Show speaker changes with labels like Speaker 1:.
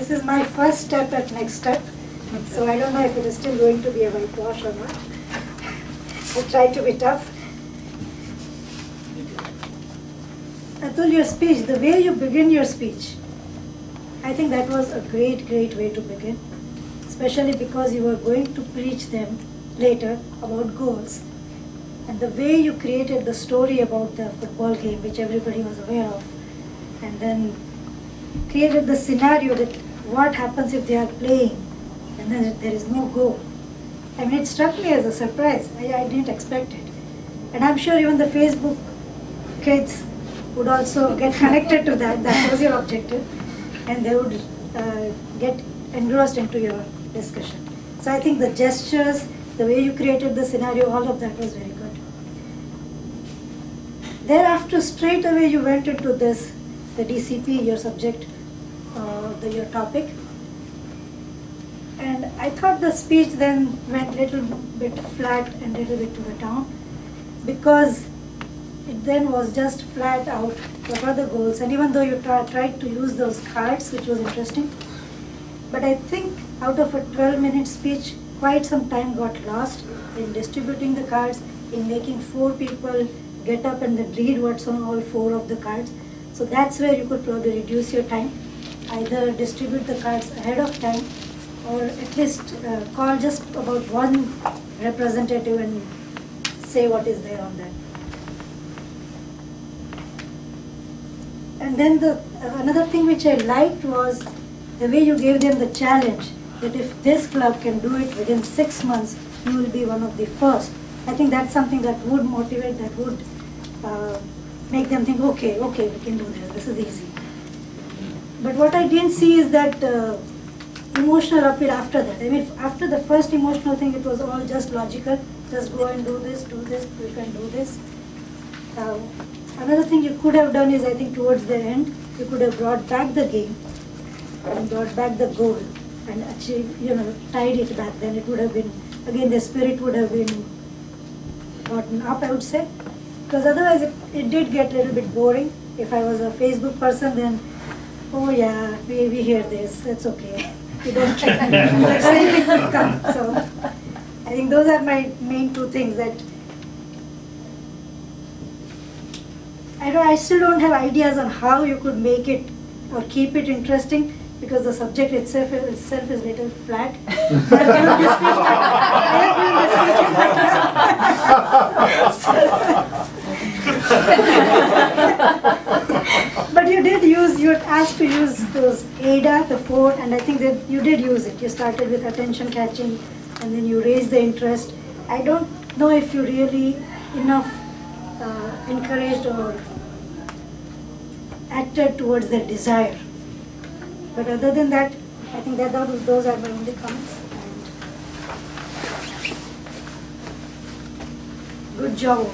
Speaker 1: This is my first step at Next Step. So I don't know if it is still going to be a whitewash or not. I'll try to be tough. Atul, your speech, the way you begin your speech, I think that was a great, great way to begin. Especially because you were going to preach them later about goals. And the way you created the story about the football game, which everybody was aware of, and then created the scenario that what happens if they are playing and then there is no goal. I mean, it struck me as a surprise. I didn't expect it. And I'm sure even the Facebook kids would also get connected to that. That was your objective. And they would get engrossed into your discussion. So I think the gestures, the way you created the scenario, all of that was very good. Thereafter, straight away you went into this, the DCP, your subject, your topic. And I thought the speech then went a little bit flat and a little bit to the down, because it then was just flat out what are the goals. And even though you tried to use those cards, which was interesting, but I think out of a 12-minute speech, quite some time got lost in distributing the cards, in making 4 people get up and then read what's on all 4 of the cards. So that's where you could probably reduce your time. Either distribute the cards ahead of time, or at least call just about one representative and say what is there on that. And then another thing which I liked was the way you gave them the challenge, that if this club can do it within 6 months, you will be one of the first. I think that's something that would motivate, that would make them think, okay, we can do this is easy. But what I didn't see is that emotional appeal after that. I mean, after the first emotional thing, it was all just logical. Just go and do this, you can do this. Another thing you could have done is, I think towards the end, you could have brought back the game and brought back the goal and actually, tied it back. Then it would have been, again, the spirit would have been gotten up, I would say. Because otherwise it did get a little bit boring. If I was a Facebook person, then, oh yeah, we hear this, that's okay. We don't check. Anything could come. So I think those are my main 2 things that I still don't have ideas on how you could make it or keep it interesting, because the subject itself is a little flat. But you did use, you were asked to use those ADA, the 4, and I think that you did use it. You started with attention catching, and then you raised the interest. I don't know if you really enough encouraged or acted towards their desire. But other than that, I think that those are my only comments. And good job.